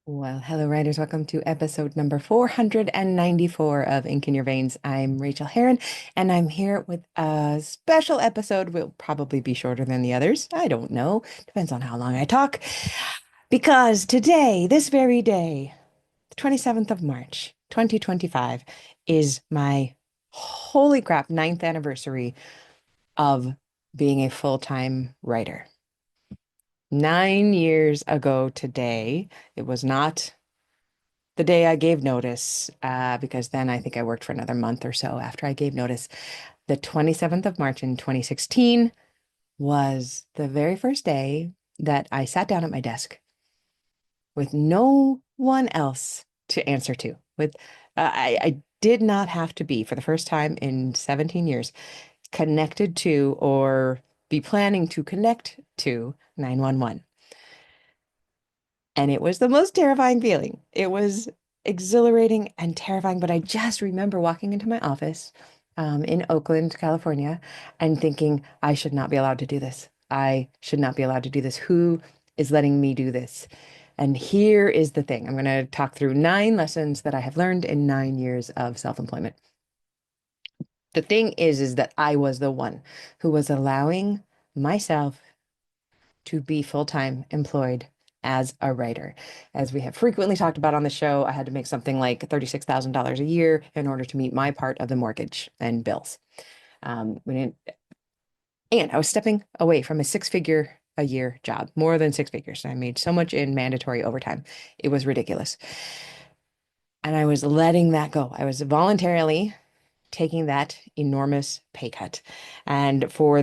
Well, hello, writers. Welcome to episode number 494 of Ink in Your Veins. I'm Rachael Herron, and I'm here with a special episode. Will probably be shorter than the others. I don't know. Depends on how long I talk. Because today, this very day, the 27th of March, 2025, is my holy crap ninth anniversary of being a full-time writer. 9 years ago today, it was not the day I gave notice, because then I think I worked for another month or so after I gave notice. The 27th of March in 2016 was the very first day that I sat down at my desk with no one else to answer to. I did not have to be, for the first time in 17 years, connected to or be planning to connect to 911. And it was the most terrifying feeling. It was exhilarating and terrifying, but I just remember walking into my office in Oakland, California, and thinking, I should not be allowed to do this. I should not be allowed to do this. Who is letting me do this? And here is the thing. I'm going to talk through 9 lessons that I have learned in 9 years of self-employment. The thing is that I was the one who was allowing myself to be full-time employed as a writer. As we have frequently talked about on the show, I had to make something like $36,000 a year in order to meet my part of the mortgage and bills. We didn't, and I was stepping away from a six-figure a year job, more than six figures. I made so much in mandatory overtime. It was ridiculous. And I was letting that go. I was voluntarily taking that enormous pay cut. And for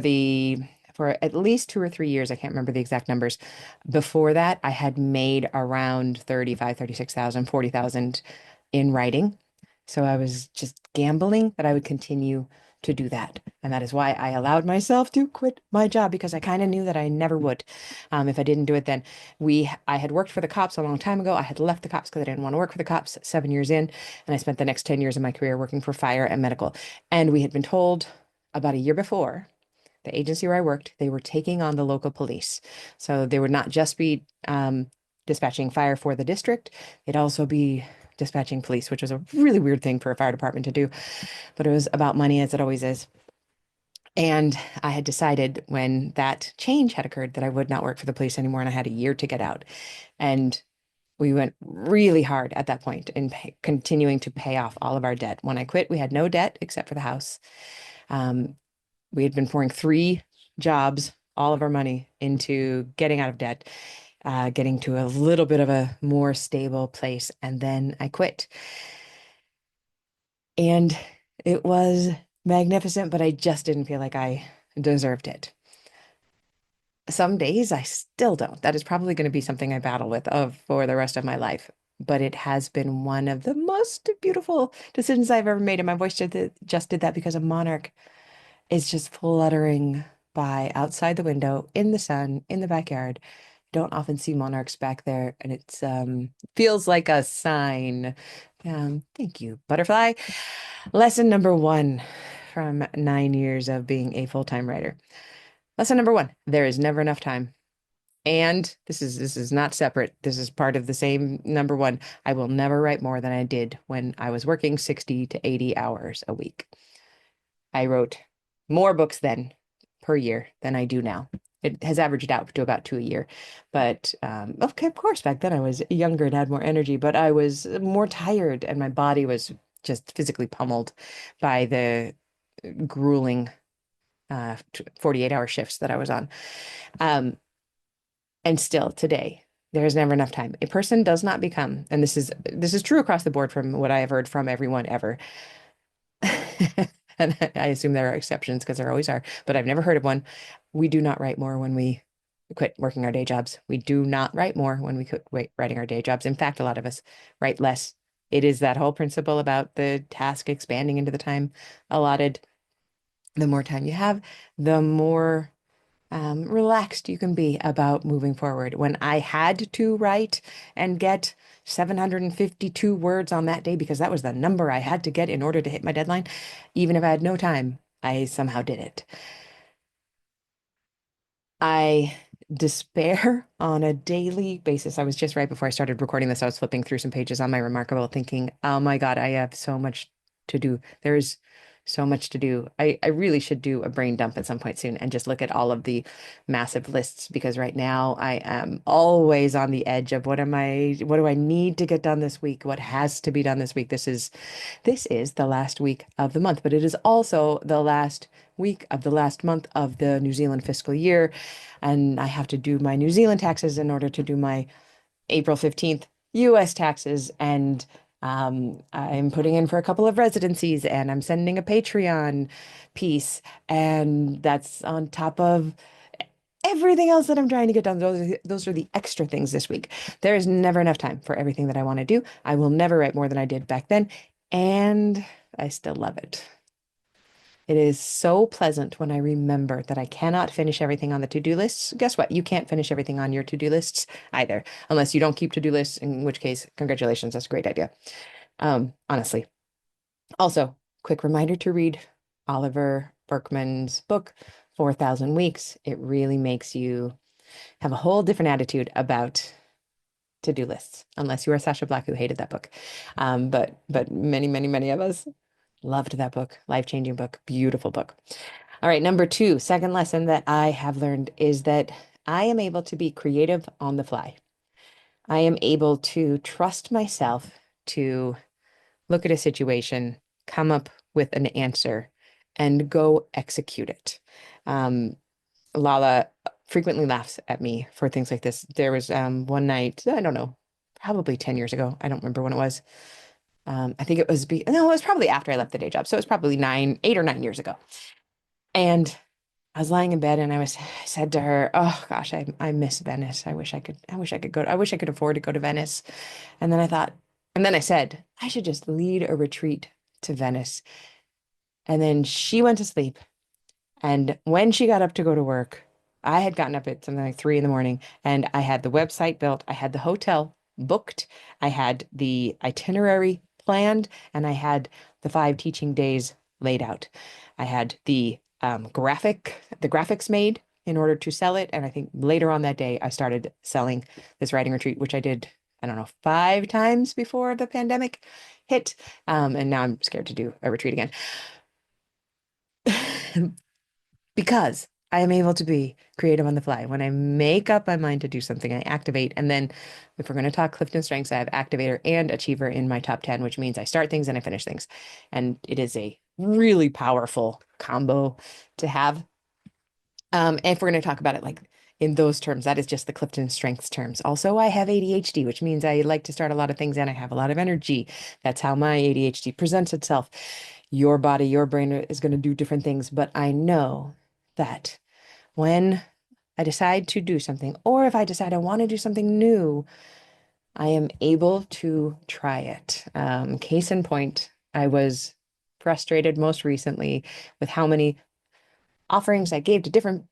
at least 2 or 3 years, I can't remember the exact numbers. Before that, I had made around 35, 36,000, 40,000 in writing. So I was just gambling that I would continue to do that. And that is why I allowed myself to quit my job, because I kind of knew that I never would, if I didn't do it then. I had worked for the cops a long time ago. I had left the cops because I didn't want to work for the cops 7 years in. And I spent the next 10 years of my career working for fire and medical. And we had been told about a year before, the agency where I worked, they were taking on the local police. So they would not just be dispatching fire for the district, they'd also be dispatching police, which was a really weird thing for a fire department to do, but it was about money, as it always is. And I had decided when that change had occurred that I would not work for the police anymore, and I had a year to get out. And we went really hard at that point in continuing to pay off all of our debt. When I quit, we had no debt except for the house. Um, we had been pouring 3 jobs, all of our money into getting out of debt, getting to a little bit of a more stable place. And then I quit. And it was magnificent, but I just didn't feel like I deserved it. Some days I still don't. That is probably going to be something I battle with for the rest of my life. But it has been one of the most beautiful decisions I've ever made. And my voice just did that because a monarch is just fluttering by outside the window in the sun in the backyard. Don't often see monarchs back there, and it's feels like a sign. Thank you, butterfly. Lesson number one from 9 years of being a full-time writer. Lesson number one, there is never enough time. And this is not separate. This is part of the same number one. I will never write more than I did when I was working 60 to 80 hours a week. I wrote more books then per year than I do now. It has averaged out to about 2 a year. But okay, of course, back then I was younger and had more energy, but I was more tired and my body was just physically pummeled by the grueling 48-hour shifts that I was on. And still today, there is never enough time. A person does not become, and this is true across the board from what I have heard from everyone ever. And I assume there are exceptions because there always are, but I've never heard of one. We do not write more when we quit working our day jobs. We do not write more when we quit writing our day jobs. In fact, a lot of us write less. It is that whole principle about the task expanding into the time allotted. The more time you have, the more relaxed you can be about moving forward. When I had to write and get 752 words on that day, because that was the number I had to get in order to hit my deadline, even if I had no time, I somehow did it. I despair on a daily basis. I was just right before I started recording this, I was flipping through some pages on my Remarkable thinking, oh my God, I have so much to do. There's so much to do. I really should do a brain dump at some point soon and just look at all of the massive lists because right now I am always on the edge of what do I need to get done this week? What has to be done this week? This is the last week of the month, but it is also the last week of the last month of the New Zealand fiscal year. And I have to do my New Zealand taxes in order to do my April 15th US taxes. And I'm putting in for a couple of residencies and I'm sending a Patreon piece. And that's on top of everything else that I'm trying to get done. Those are the extra things this week. There is never enough time for everything that I want to do. I will never write more than I did back then. And I still love it. It is so pleasant when I remember that I cannot finish everything on the to-do lists. Guess what? You can't finish everything on your to-do lists either, unless you don't keep to-do lists, in which case, congratulations, that's a great idea. Honestly. Also, quick reminder to read Oliver Berkman's book, 4,000 Weeks. It really makes you have a whole different attitude about to-do lists, unless you are Sasha Black, who hated that book. But many, many, many of us loved that book. Life-changing book, beautiful book. All right, number two, second lesson that I have learned is that I am able to be creative on the fly. I am able to trust myself to look at a situation, come up with an answer, and go execute it. Um, Lala frequently laughs at me for things like this. There was one night, I don't know, probably 10 years ago. I don't remember when it was. I think no, it was probably after I left the day job. So it was probably 8 or 9 years ago. And I was lying in bed and I said to her, "Oh gosh, I miss Venice. I wish I could afford to go to Venice." And then I thought, and then I said, I should just lead a retreat to Venice. And then she went to sleep. And when she got up to go to work, I had gotten up at something like 3 in the morning and I had the website built, I had the hotel booked, I had the itinerary planned, and I had the 5 teaching days laid out. I had the graphics made in order to sell it. And I think later on that day, I started selling this writing retreat, which I did, I don't know, 5 times before the pandemic hit. And now I'm scared to do a retreat again. Because I am able to be creative on the fly. When I make up my mind to do something, I activate. And then, if we're going to talk Clifton strengths, I have activator and achiever in my top 10, which means I start things and I finish things. And it is a really powerful combo to have. And if we're going to talk about it like in those terms, that is just the Clifton strengths terms. Also, I have ADHD, which means I like to start a lot of things and I have a lot of energy. That's how my ADHD presents itself. Your body, your brain is going to do different things, but I know that when I decide to do something, or if I decide I want to do something new, I am able to try it. Case in point, I was frustrated most recently with how many offerings I gave to different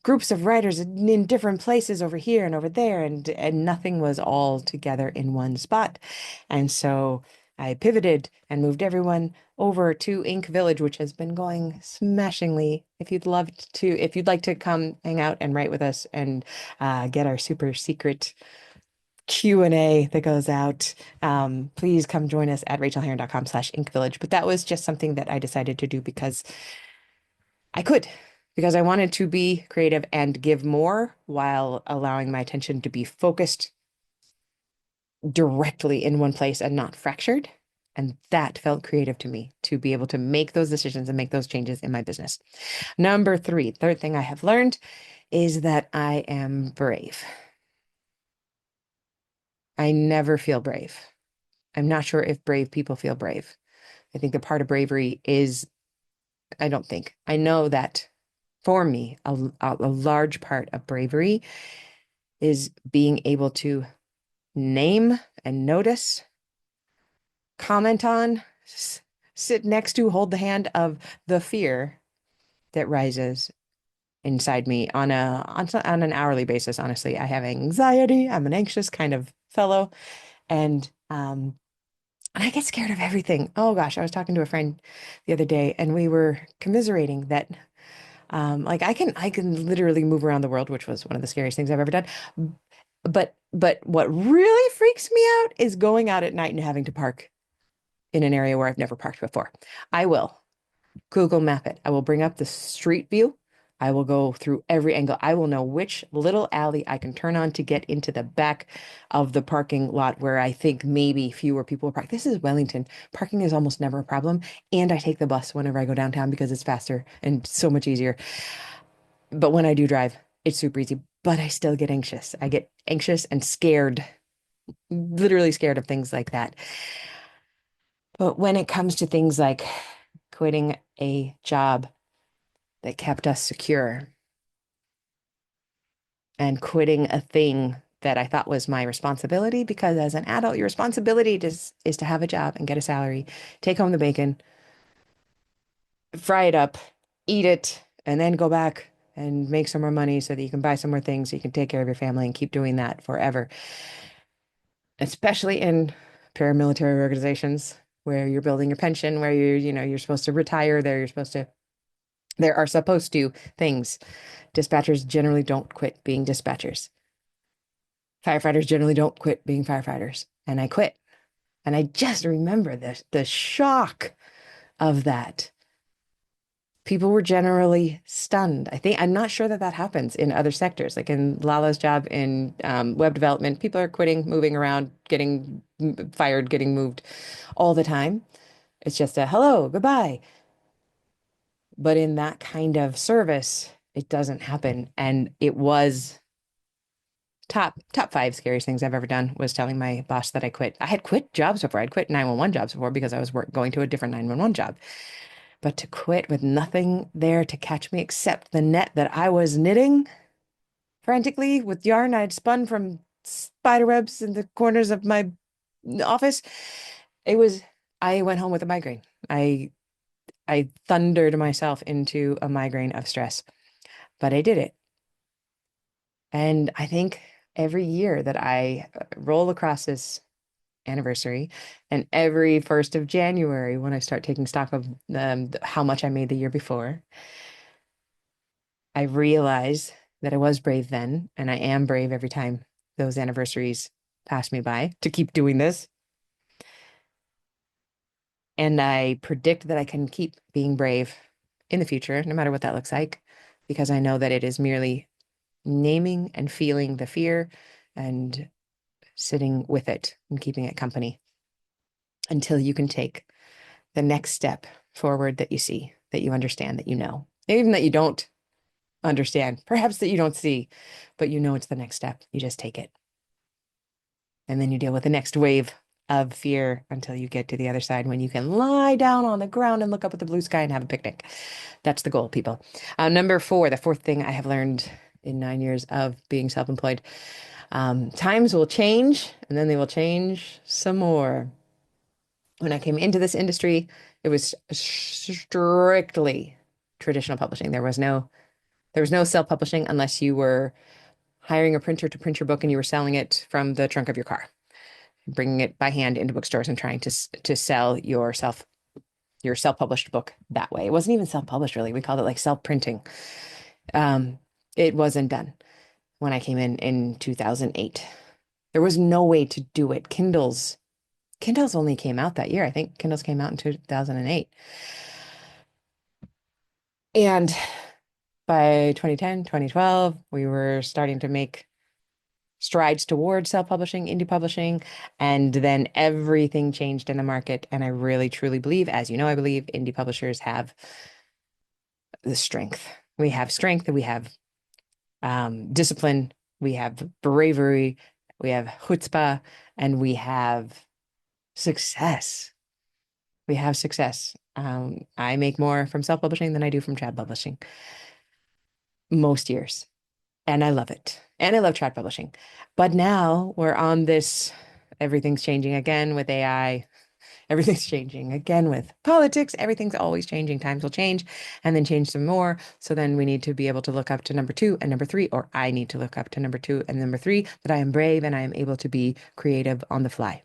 groups of writers in different places over here and over there, and nothing was all together in one spot. And so I pivoted and moved everyone over to Ink Village, which has been going smashingly. If you'd like to come hang out and write with us and get our super secret Q&A that goes out, please come join us at rachelherron.com/Ink Village. But that was just something that I decided to do because I could, because I wanted to be creative and give more while allowing my attention to be focused directly in one place and not fractured. And that felt creative to me to be able to make those decisions and make those changes in my business. Number three, third thing I have learned is that I am brave. I never feel brave. I'm not sure if brave people feel brave. I think the part of bravery is, I don't think, I know that for me, a large part of bravery is being able to name and notice, comment on, sit next to, hold the hand of the fear that rises inside me on an hourly basis. Honestly, I have anxiety. I'm an anxious kind of fellow, and I get scared of everything. Oh gosh, I was talking to a friend the other day, and we were commiserating that Like I can literally move around the world, which was one of the scariest things I've ever done. But what really freaks me out is going out at night and having to park in an area where I've never parked before. I will Google map it. I will bring up the street view. I will go through every angle. I will know which little alley I can turn on to get into the back of the parking lot where I think maybe fewer people will park. This is Wellington. Parking is almost never a problem. And I take the bus whenever I go downtown because it's faster and so much easier. But when I do drive, it's super easy. But I still get anxious. I get anxious and scared, literally scared of things like that. But when it comes to things like quitting a job that kept us secure and quitting a thing that I thought was my responsibility, because as an adult, your responsibility is to have a job and get a salary, take home the bacon, fry it up, eat it, and then go back and make some more money so that you can buy some more things so you can take care of your family and keep doing that forever, especially in paramilitary organizations where you're building your pension, where you're supposed to retire there, there are supposed to things. Dispatchers generally don't quit being dispatchers. Firefighters generally don't quit being firefighters. And I quit. And I just remember the shock of that. People were generally stunned. I'm not sure that that happens in other sectors. Like in Lala's job in web development, people are quitting, moving around, getting fired, getting moved all the time. It's just a hello, goodbye. But in that kind of service, it doesn't happen. And it was top five scariest things I've ever done was telling my boss that I quit. I had quit jobs before. I'd quit 911 jobs before because I was going to a different 911 job. But to quit with nothing there to catch me except the net that I was knitting frantically with yarn I'd spun from spider webs in the corners of my office, it was, I went home with a migraine. I thundered myself into a migraine of stress, but I did it. And I think every year that I roll across this anniversary and every 1st of January when I start taking stock of how much I made the year before, I realize that I was brave then, and I am brave every time those anniversaries pass me by to keep doing this. And I predict that I can keep being brave in the future, no matter what that looks like, because I know that it is merely naming and feeling the fear and sitting with it and keeping it company until you can take the next step forward that you see, that you understand, that you know, even that you don't understand, perhaps that you don't see, but you know it's the next step. You just take it. And then you deal with the next wave of fear until you get to the other side when you can lie down on the ground and look up at the blue sky and have a picnic. That's the goal, people. Number four, the fourth thing I have learned in 9 years of being self-employed. Times will change and then they will change some more. When I came into this industry, it was strictly traditional publishing. There was no self-publishing unless you were hiring a printer to print your book and you were selling it from the trunk of your car, bringing it by hand into bookstores and trying to sell your self-published book that way. It wasn't even self-published really. We called it like self-printing. Um, it wasn't done when I came in 2008. There was no way to do it. Kindles only came out that year. I think Kindles came out in 2008. And by 2010, 2012, we were starting to make strides towards self-publishing, indie publishing, and then everything changed in the market. And I really truly believe, as you know, I believe indie publishers have the strength. We have strength, we have discipline, we have bravery, we have chutzpah, and we have success. We have success. I make more from self-publishing than I do from trad publishing most years. And I love it. And I love trad publishing. But now we're on this, everything's changing again with AI. Everything's changing again with politics. Everything's always changing. Times will change and then change some more. So then we need to be able to look up to number two and number three, or I need to look up to number two and number three, that I am brave and I am able to be creative on the fly.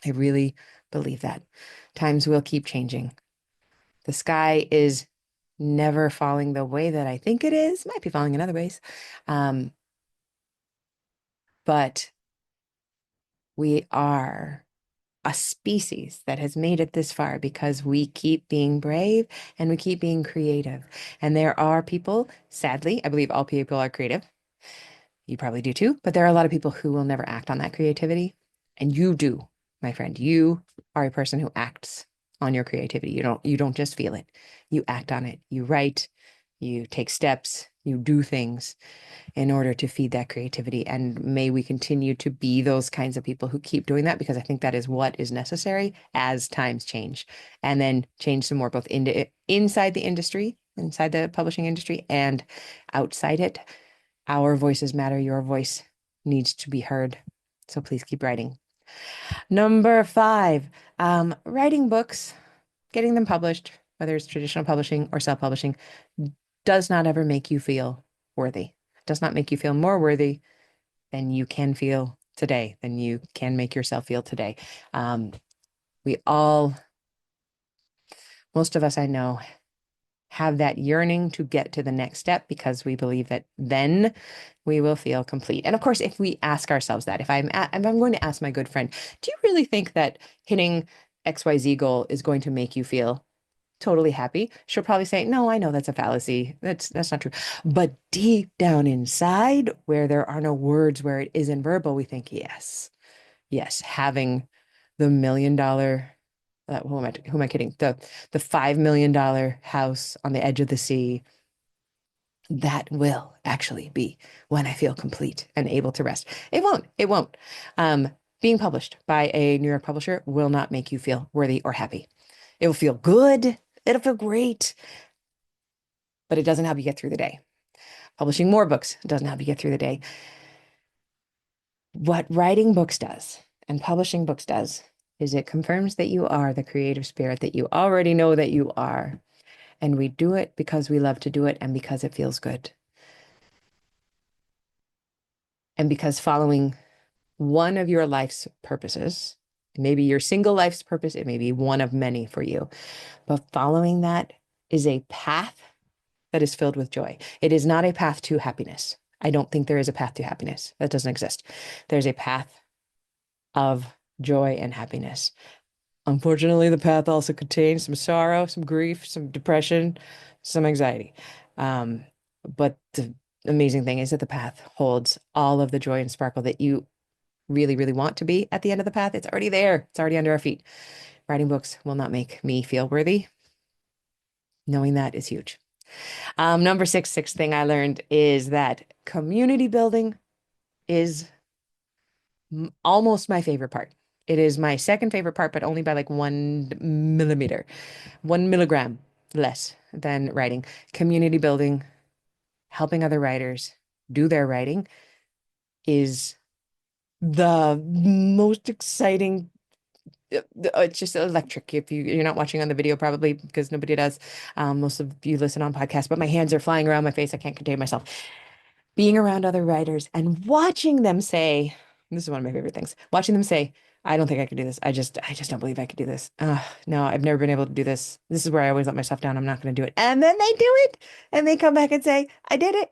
I really believe that. Times will keep changing. The sky is never falling the way that I think it is. Might be falling in other ways. Um, but we are a species that has made it this far because we keep being brave and we keep being creative. And there are people, sadly, I believe all people are creative. You probably do too, but there are a lot of people who will never act on that creativity. And you do, my friend. You are a person who acts on your creativity. You don't just feel it. You act on it. You write, you take steps, you do things in order to feed that creativity. And may we continue to be those kinds of people who keep doing that, because I think that is what is necessary as times change. And then change some more both inside the industry, inside the publishing industry, and outside it. Our voices matter. Your voice needs to be heard. So please keep writing. Number five, writing books, getting them published, whether it's traditional publishing or self-publishing, does not ever make you feel worthy. Does not make you feel more worthy than you can feel today, than you can make yourself feel today. Um, we all, most of us I know, have that yearning to get to the next step because we believe that then we will feel complete. And of course, if we ask ourselves that, if I'm going to ask my good friend, do you really think that hitting XYZ goal is going to make you feel totally happy? She'll probably say, no, I know that's a fallacy. That's not true. But deep down inside, where there are no words, where it isn't verbal, we think, yes, yes, having the $1 million who am I kidding? The $5 million house on the edge of the sea, that will actually be when I feel complete and able to rest. It won't. It won't. Um, Being published by a New York publisher will not make you feel worthy or happy. It will feel good. It'll feel great, but it doesn't help you get through the day. Publishing more books doesn't help you get through the day. What writing books does and publishing books does is it confirms that you are the creative spirit that you already know that you are. And we do it because we love to do it and because it feels good. And because following one of your life's purposes, maybe your single life's purpose, it may be one of many for you, but following that is a path that is filled with joy. It is not a path to happiness. I don't think there is a path to happiness. That doesn't exist. There's a path of joy and happiness. Unfortunately, the path also contains some sorrow, some grief, some depression, some anxiety. Um, but the amazing thing is that the path holds all of the joy and sparkle that you really, really want to be at the end of the path. It's already there. It's already under our feet. Writing books will not make me feel worthy. Knowing that is huge. Number sixth thing I learned is that community building is almost my favorite part. It is my second favorite part, but only by like 1 millimeter, 1 milligram less than writing. Community building, helping other writers do their writing is the most exciting. It's just electric. If you're not watching on the video, probably because nobody does. Most of you listen on podcasts, but my hands are flying around my face. I can't contain myself. Being around other writers and watching them say, this is one of my favorite things, watching them say, I don't think I could do this. I just don't believe I could do this. No, I've never been able to do this. This is where I always let myself down. I'm not going to do it. And then they do it. And they come back and say, I did it.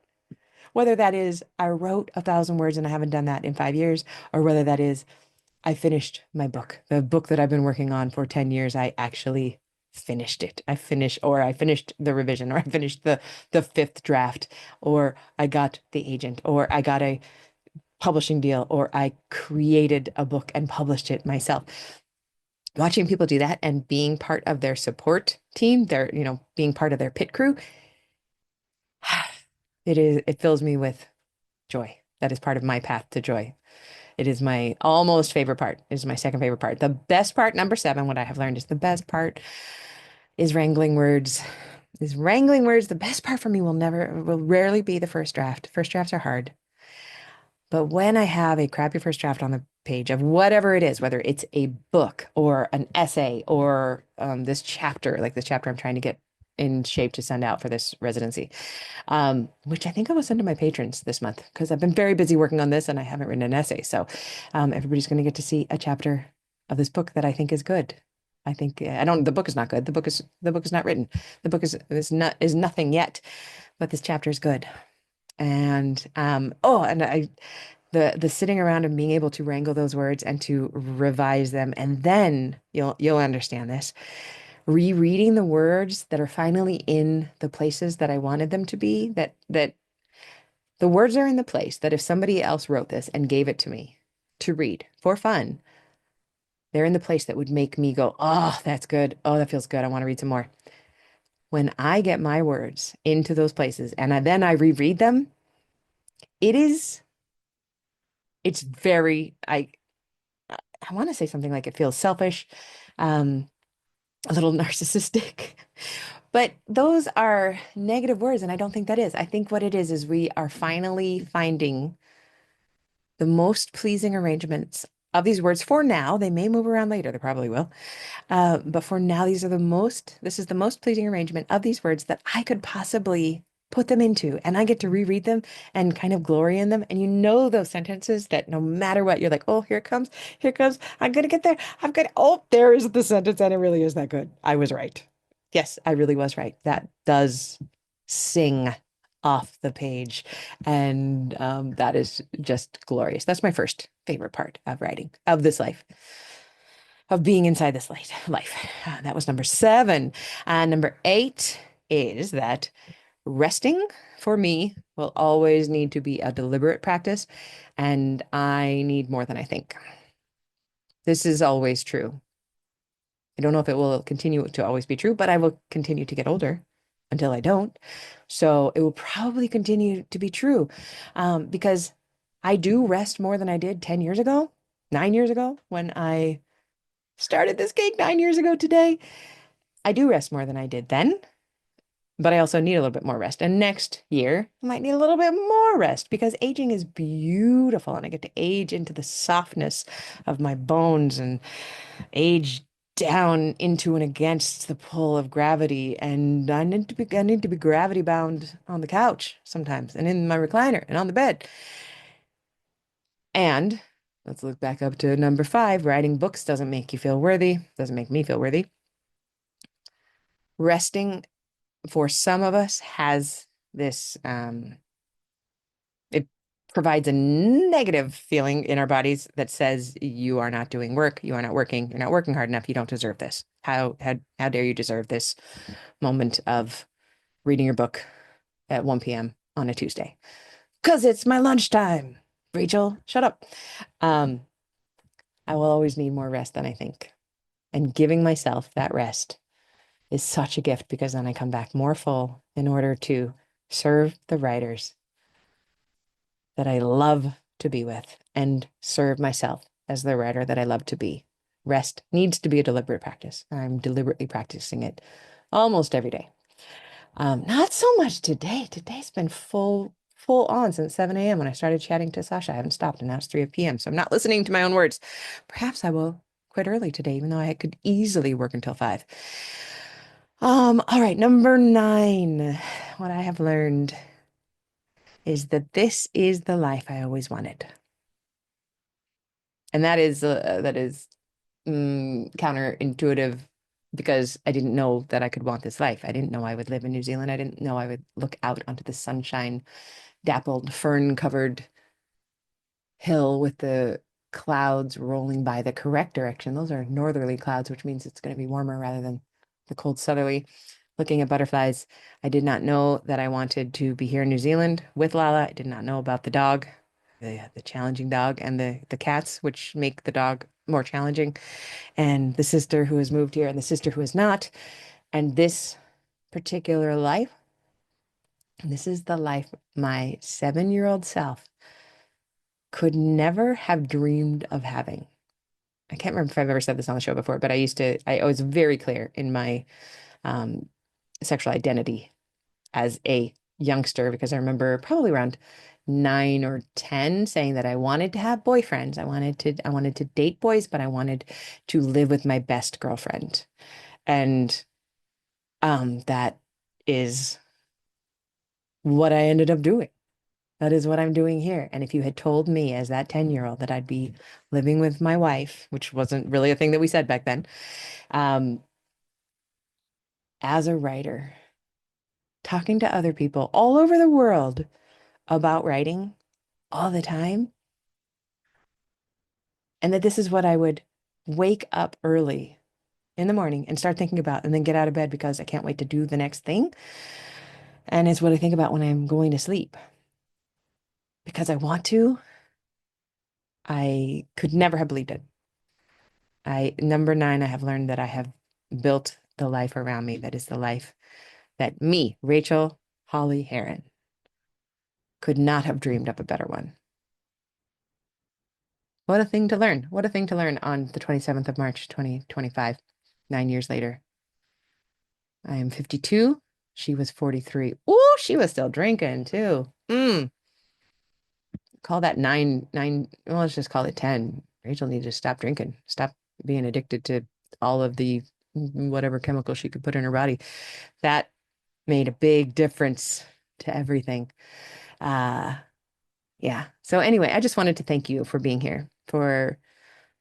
Whether that is, I wrote 1,000 words and I haven't done that in 5 years, or whether that is, I finished my book, the book that I've been working on for 10 years. I actually finished it. I finished the revision, or I finished the fifth draft, or I got the agent, or I got a publishing deal, or I created a book and published it myself. Watching people do that and being part of their support team, being part of their pit crew, it fills me with joy. That is part of my path to joy. It is my almost favorite part. It is my second favorite part. The best part, number seven, what I have learned is the best part is wrangling words. Is wrangling words. The best part for me will rarely be the first draft. First drafts are hard. But when I have a crappy first draft on the page of whatever it is, whether it's a book or an essay or this chapter, like this chapter I'm trying to get in shape to send out for this residency, which I think I will send to my patrons this month because I've been very busy working on this and I haven't written an essay. So everybody's going to get to see a chapter of this book that I think is good. I think I don't. The book is not good. The book is not written. The book is nothing yet, but this chapter is good. And and I the sitting around and being able to wrangle those words and to revise them, and then you'll understand this. Rereading the words that are finally in the places that I wanted them to be, that the words are in the place that if somebody else wrote this and gave it to me to read for fun, they're in the place that would make me go, oh, that's good. Oh, that feels good. I want to read some more. When I get my words into those places and then I reread them, it is, it's very, I want to say something like it feels selfish, um, a little narcissistic, but those are negative words. And I don't think that is. I think what it is we are finally finding the most pleasing arrangements of these words for now. They may move around later. They probably will. But for now, this is the most pleasing arrangement of these words that I could possibly put them into. And I get to reread them and kind of glory in them. And those sentences that no matter what, you're like, oh, here it comes. I'm gonna get there. Oh, there is the sentence. And it really is that good. I was right. Yes, I really was right. That does sing off the page. And that is just glorious. That's my first favorite part of writing, of this life, of being inside this life. That was number 7. And number 8 is that resting for me will always need to be a deliberate practice, and I need more than I think. This is always true. I don't know if it will continue to always be true, but I will continue to get older until I don't. So it will probably continue to be true, because I do rest more than I did 10 years ago, 9 years ago, when I started this gig 9 years ago today. I do rest more than I did then, but I also need a little bit more rest. And next year, I might need a little bit more rest because aging is beautiful and I get to age into the softness of my bones and age down into and against the pull of gravity. And I need to be gravity bound on the couch sometimes and in my recliner and on the bed. And let's look back up to number 5. Writing books doesn't make you feel worthy, doesn't make me feel worthy. Resting for some of us has this it provides a negative feeling in our bodies that says you are not doing work, you are not working, you're not working hard enough, you don't deserve this. How dare you deserve this moment of reading your book at 1 p.m. on a Tuesday? Because it's my lunchtime. Rachel, shut up. Um, I will always need more rest than I think. And giving myself that rest is such a gift because then I come back more full in order to serve the writers that I love to be with and serve myself as the writer that I love to be. Rest needs to be a deliberate practice. I'm deliberately practicing it almost every day. Not so much today. Today's been full on since 7 a.m. when I started chatting to Sasha. I haven't stopped, and now it's 3 p.m. So I'm not listening to my own words. Perhaps I will quit early today, even though I could easily work until 5. All right, number 9. What I have learned is that this is the life I always wanted. And that is counterintuitive because I didn't know that I could want this life. I didn't know I would live in New Zealand. I didn't know I would look out onto the sunshine, dappled, fern-covered hill with the clouds rolling by the correct direction. Those are northerly clouds, which means it's going to be warmer rather than the cold southerly. Looking at butterflies. I did not know that I wanted to be here in New Zealand with Lala. I did not know about the dog, the challenging dog, and the cats, which make the dog more challenging, and the sister who has moved here and the sister who has not. And this particular life, this is the life my 7-year-old self could never have dreamed of having. I can't remember if I've ever said this on the show before, but I was very clear in my um, sexual identity as a youngster because I remember probably around 9 or 10 saying that I wanted to have boyfriends. I wanted to date boys, but I wanted to live with my best girlfriend. And that is what I ended up doing. That is what I'm doing here. And if you had told me as that 10-year-old that I'd be living with my wife, which wasn't really a thing that we said back then, um, as a writer, talking to other people all over the world about writing all the time, and that this is what I would wake up early in the morning and start thinking about, and then get out of bed because I can't wait to do the next thing. And it's what I think about when I'm going to sleep because I want to. I could never have believed it. Number nine, I have learned that I have built the life around me that is the life that me, Rachel Holly Herron, could not have dreamed up a better one. What a thing to learn. What a thing to learn on the 27th of March, 2025, 9 years later. I am 52. She was 43. Oh, she was still drinking too. Call that nine. Well, let's just call it 10. Rachel needed to stop drinking, stop being addicted to all of the whatever chemical she could put in her body. That made a big difference to everything. Uh, yeah. So anyway, I just wanted to thank you for being here, for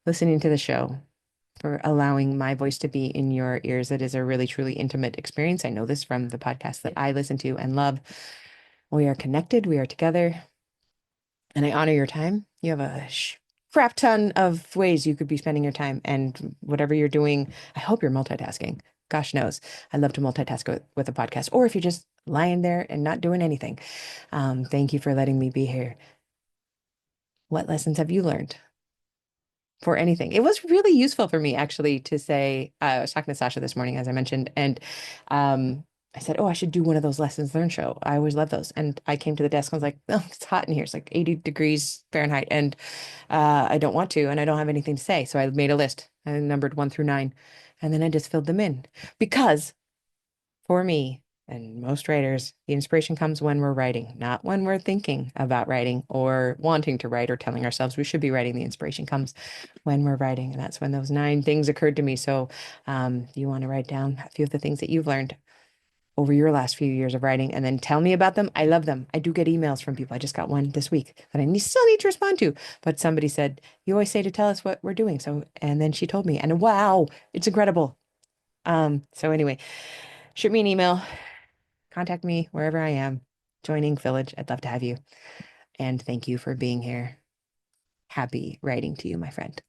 listening to the show, for allowing my voice to be in your ears. It is a really, truly intimate experience. I know this from the podcast that I listen to and love. We are connected, we are together, and I honor your time. You have a crap ton of ways you could be spending your time, and whatever you're doing, I hope you're multitasking. Gosh knows, I love to multitask with a podcast, or if you're just lying there and not doing anything. Thank you for letting me be here. What lessons have you learned for anything? It was really useful for me actually to say, I was talking to Sasha this morning, as I mentioned, and um, I said, oh, I should do one of those lessons learned show. I always love those. And I came to the desk and was like, oh, it's hot in here. It's like 80 degrees Fahrenheit. And I don't want to, and I don't have anything to say. So I made a list. I numbered 1 through 9. And then I just filled them in because for me and most writers, the inspiration comes when we're writing, not when we're thinking about writing or wanting to write or telling ourselves we should be writing. The inspiration comes when we're writing. And that's when those 9 things occurred to me. So you want to write down a few of the things that you've learned over your last few years of writing and then tell me about them. I love them. I do get emails from people. I just got one this week that still need to respond to. But somebody said, you always say to tell us what we're doing. So, and then she told me, and wow, it's incredible. So anyway, shoot me an email, contact me wherever I am, joining Village. I'd love to have you. And thank you for being here. Happy writing to you, my friend.